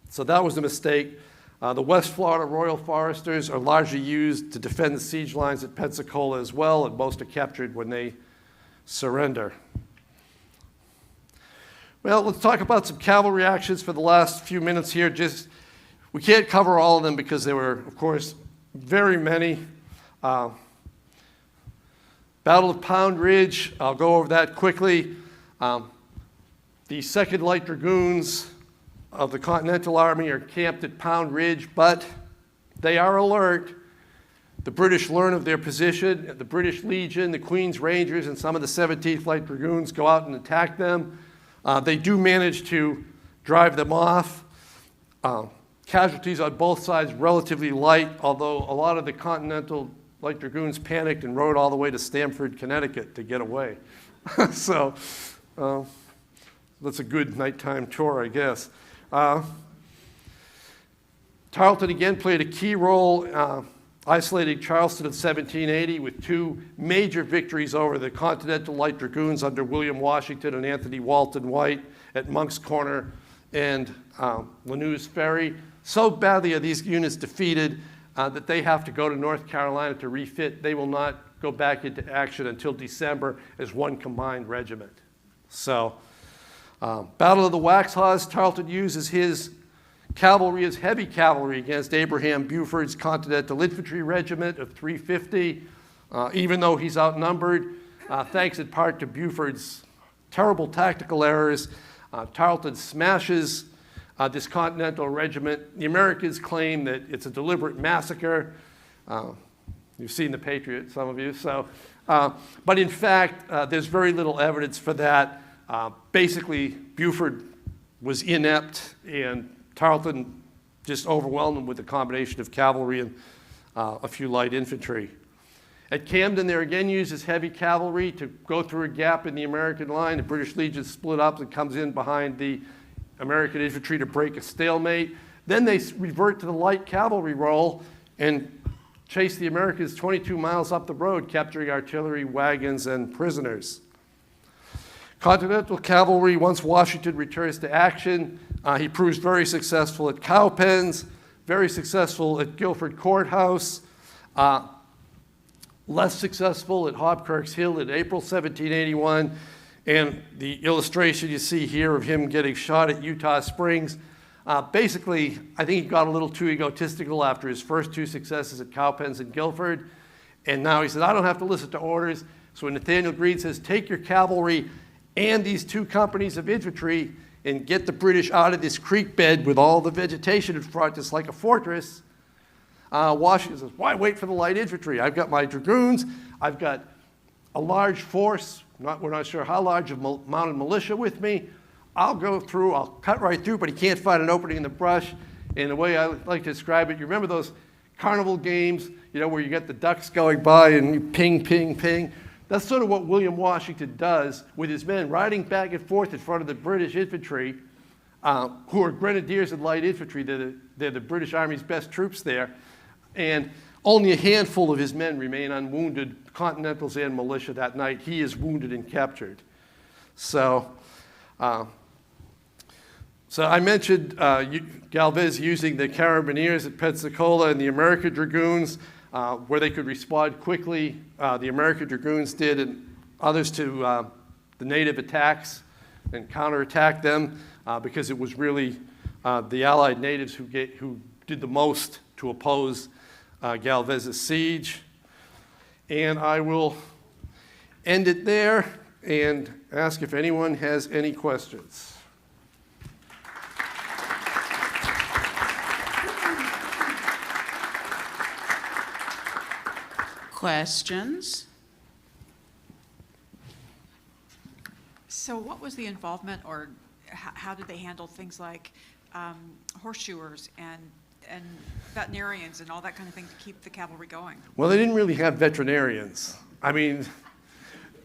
so that was a mistake. The West Florida Royal Foresters are largely used to defend the siege lines at Pensacola as well, and most are captured when they surrender. Well, let's talk about some cavalry actions for the last few minutes here. We can't cover all of them because there were, of course, very many. Battle of Pound Ridge, I'll go over that quickly. The 2nd Light Dragoons of the Continental Army are camped at Pound Ridge, but they are alert. The British learn of their position. The British Legion, the Queen's Rangers, and some of the 17th Light Dragoons go out and attack them. They do manage to drive them off. Casualties on both sides relatively light, although a lot of the Continental Light Dragoons panicked and rode all the way to Stamford, Connecticut to get away. So that's a good nighttime tour, I guess. Tarleton again played a key role isolating Charleston in 1780 with 2 major victories over the Continental Light Dragoons under William Washington and Anthony Walton White at Monk's Corner and Lanús Ferry. So badly are these units defeated that they have to go to North Carolina to refit. They will not go back into action until December as one combined regiment. So, Battle of the Waxhaws, Tarleton uses his cavalry as heavy cavalry against Abraham Buford's Continental Infantry Regiment of 350, even though he's outnumbered, thanks in part to Buford's terrible tactical errors. Tarleton smashes this Continental Regiment. The Americans claim that it's a deliberate massacre. You've seen The Patriot, some of you. So, but in fact, there's very little evidence for that. Basically, Buford was inept, and Tarleton just overwhelmed him with a combination of cavalry and a few light infantry. At Camden, they're again uses heavy cavalry to go through a gap in the American line. The British Legion split up and comes in behind the American infantry to break a stalemate. Then they revert to the light cavalry role and chase the Americans 22 miles up the road, capturing artillery, wagons, and prisoners. Continental cavalry, once Washington returns to action, he proves very successful at Cowpens, very successful at Guilford Courthouse, less successful at Hobkirk's Hill in April 1781, and the illustration you see here of him getting shot at Utah Springs Basically, I think he got a little too egotistical after his first 2 successes at Cowpens and Guilford. And now he said, I don't have to listen to orders. So when Nathaniel Greene says, take your cavalry and these 2 companies of infantry and get the British out of this creek bed with all the vegetation in front, just like a fortress, Washington says, why wait for the light infantry? I've got my dragoons, I've got a large force, we're not sure how large, of mounted militia with me. I'll go through, I'll cut right through, but he can't find an opening in the brush. And the way I like to describe it, you remember those carnival games, where you get the ducks going by and you ping, ping, ping? That's sort of what William Washington does with his men, riding back and forth in front of the British infantry, who are grenadiers and light infantry. They're the British Army's best troops there. And only a handful of his men remain unwounded, Continentals and militia, that night. He is wounded and captured. So I mentioned Galvez using the Carabineers at Pensacola and the American Dragoons, where they could respond quickly. The American Dragoons did, and others to the native attacks and counterattack them, because it was really the Allied natives who did the most to oppose Galvez's siege. And I will end it there and ask if anyone has any questions. Questions? So what was the involvement, or how did they handle things like horseshoers and veterinarians and all that kind of thing to keep the cavalry going? Well, they didn't really have veterinarians. I mean,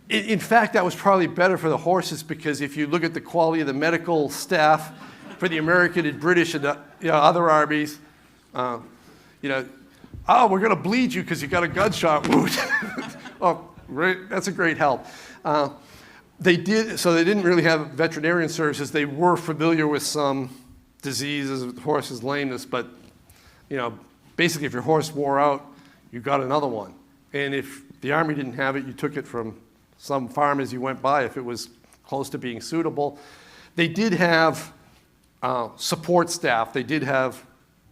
in fact, that was probably better for the horses, because if you look at the quality of the medical staff for the American and British and other armies, oh, we're going to bleed you because you got a gunshot wound. Oh, great. That's a great help. So they didn't really have veterinarian services. They were familiar with some diseases with horses' lameness, but basically if your horse wore out, you got another one. And if the Army didn't have it, you took it from some farm as you went by if it was close to being suitable. They did have support staff. They did have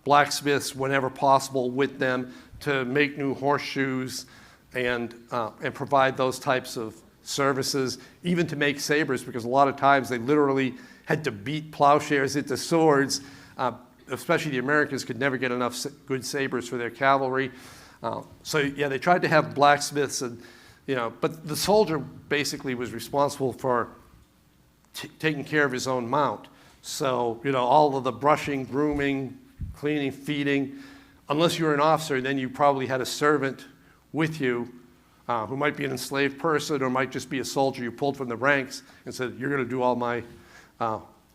blacksmiths whenever possible with them to make new horseshoes and provide those types of services, even to make sabers, because a lot of times they literally had to beat plowshares into swords. Especially the Americans could never get enough good sabers for their cavalry. So yeah, they tried to have blacksmiths, and but the soldier basically was responsible for taking care of his own mount. So all of the brushing, grooming, cleaning, feeding. Unless you were an officer, then you probably had a servant with you who might be an enslaved person or might just be a soldier you pulled from the ranks and said, you're going to do all my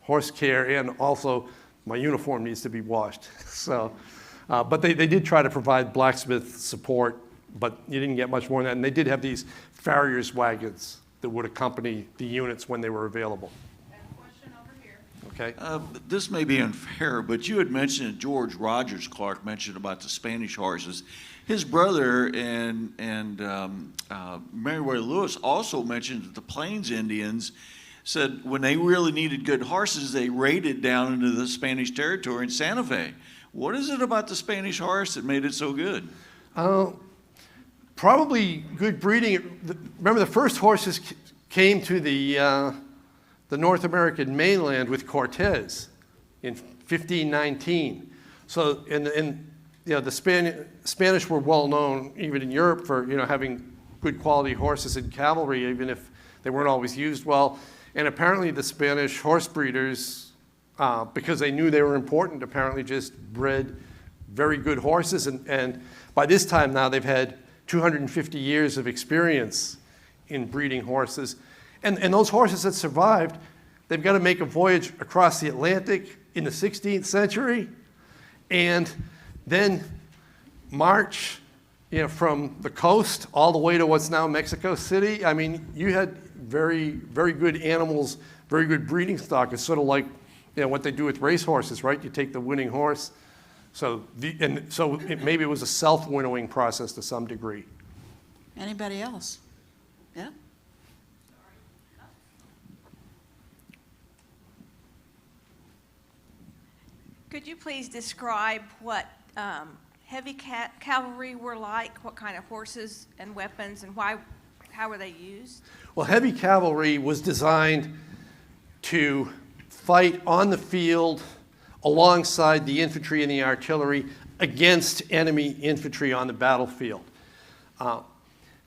horse care, and also my uniform needs to be washed. So, but they did try to provide blacksmith support, but you didn't get much more than that. And they did have these farrier's wagons that would accompany the units when they were available. Okay. This may be unfair, but you had mentioned, George Rogers Clark mentioned about the Spanish horses. His brother and Meriwether Lewis also mentioned that the Plains Indians said when they really needed good horses, they raided down into the Spanish territory in Santa Fe. What is it about the Spanish horse that made it so good? Probably good breeding. Remember, the first horses came to the North American mainland with Cortez in 1519. So, the Spanish were well known even in Europe for having good quality horses and cavalry, even if they weren't always used well. And apparently the Spanish horse breeders, because they knew they were important, apparently just bred very good horses. And by this time now they've had 250 years of experience in breeding horses. And those horses that survived, they've got to make a voyage across the Atlantic in the 16th century and then march from the coast all the way to what's now Mexico City. I mean, you had very, very good animals, very good breeding stock. It's sort of like what they do with racehorses, right? You take the winning horse. So maybe it was a self-winnowing process to some degree. Anybody else? Yeah? Could you please describe what heavy cavalry were like? What kind of horses and weapons, and how were they used? Well, heavy cavalry was designed to fight on the field alongside the infantry and the artillery against enemy infantry on the battlefield.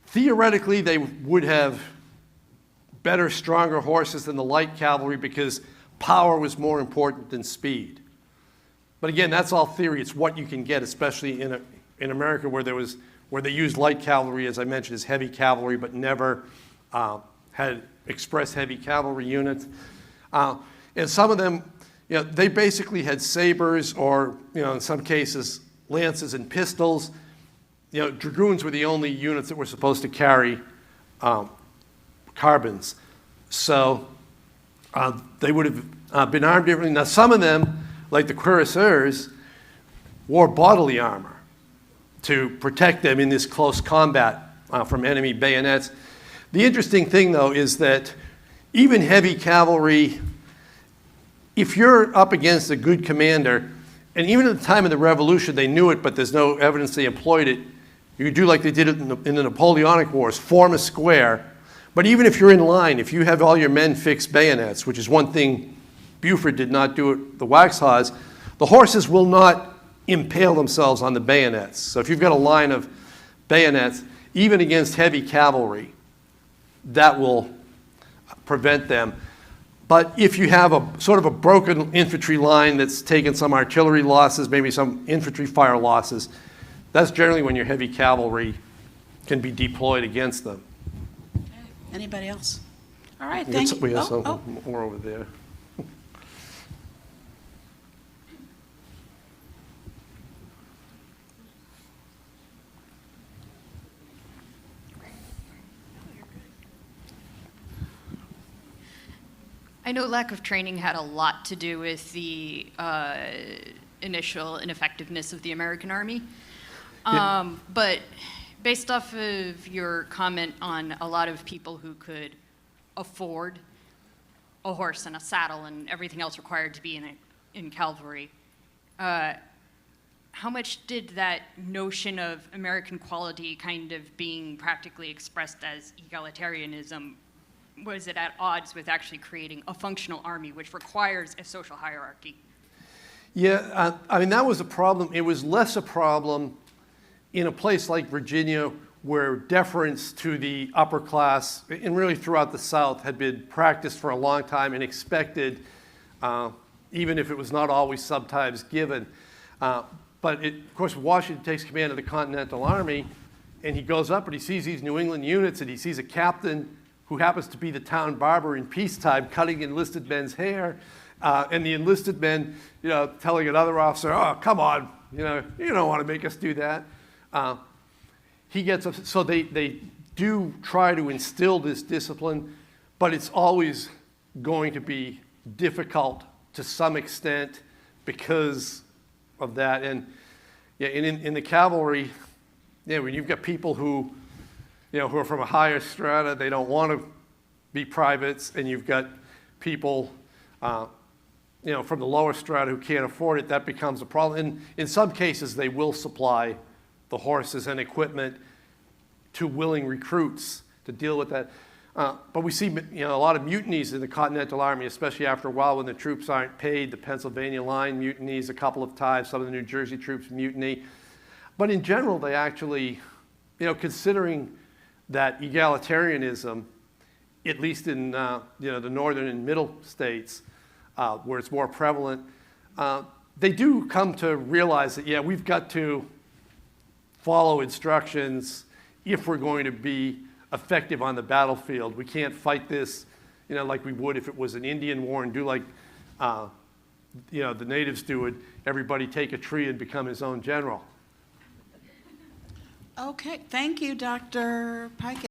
Theoretically, they would have better, stronger horses than the light cavalry because power was more important than speed. But again, that's all theory. It's what you can get, especially in America where they used light cavalry, as I mentioned, as heavy cavalry, but never had express heavy cavalry units. And some of them, they basically had sabers or, in some cases, lances and pistols. Dragoons were the only units that were supposed to carry carbines. So they would have been armed differently. Now, some of them, like the cuirassiers, wore bodily armor to protect them in this close combat from enemy bayonets. The interesting thing, though, is that even heavy cavalry, if you're up against a good commander, and even at the time of the Revolution, they knew it, but there's no evidence they employed it, you do like they did it in the Napoleonic Wars, form a square. But even if you're in line, if you have all your men fixed bayonets, which is one thing Buford did not do at the Waxhaws, the horses will not impale themselves on the bayonets. So if you've got a line of bayonets, even against heavy cavalry, that will prevent them. But if you have a sort of a broken infantry line that's taken some artillery losses, maybe some infantry fire losses, that's generally when your heavy cavalry can be deployed against them. Anybody else? All right, thank you. We have some more over there. I know lack of training had a lot to do with the initial ineffectiveness of the American Army. But based off of your comment on a lot of people who could afford a horse and a saddle and everything else required to be in cavalry, how much did that notion of American quality kind of being practically expressed as egalitarianism, was it at odds with actually creating a functional army which requires a social hierarchy? Yeah, I mean, that was a problem. It was less a problem in a place like Virginia where deference to the upper class, and really throughout the South, had been practiced for a long time and expected, even if it was not always sometimes given. But of course, Washington takes command of the Continental Army, and he goes up and he sees these New England units, and he sees a captain who happens to be the town barber in peacetime cutting enlisted men's hair, and the enlisted men, telling another officer, "Oh, come on, you don't want to make us do that." He gets up, so they do try to instill this discipline, but it's always going to be difficult to some extent because of that. And in the cavalry, when you've got people who are from a higher strata, they don't want to be privates, and you've got people, from the lower strata who can't afford it, that becomes a problem. And in some cases, they will supply the horses and equipment to willing recruits to deal with that. But we see, a lot of mutinies in the Continental Army, especially after a while when the troops aren't paid. The Pennsylvania line mutinies a couple of times. Some of the New Jersey troops mutiny. But in general, they actually, considering that egalitarianism, at least in the northern and middle states, where it's more prevalent, they do come to realize that, we've got to follow instructions if we're going to be effective on the battlefield. We can't fight this, like we would if it was an Indian war and do like, the natives do it, everybody take a tree and become his own general. Okay, thank you, Dr. Piecuch.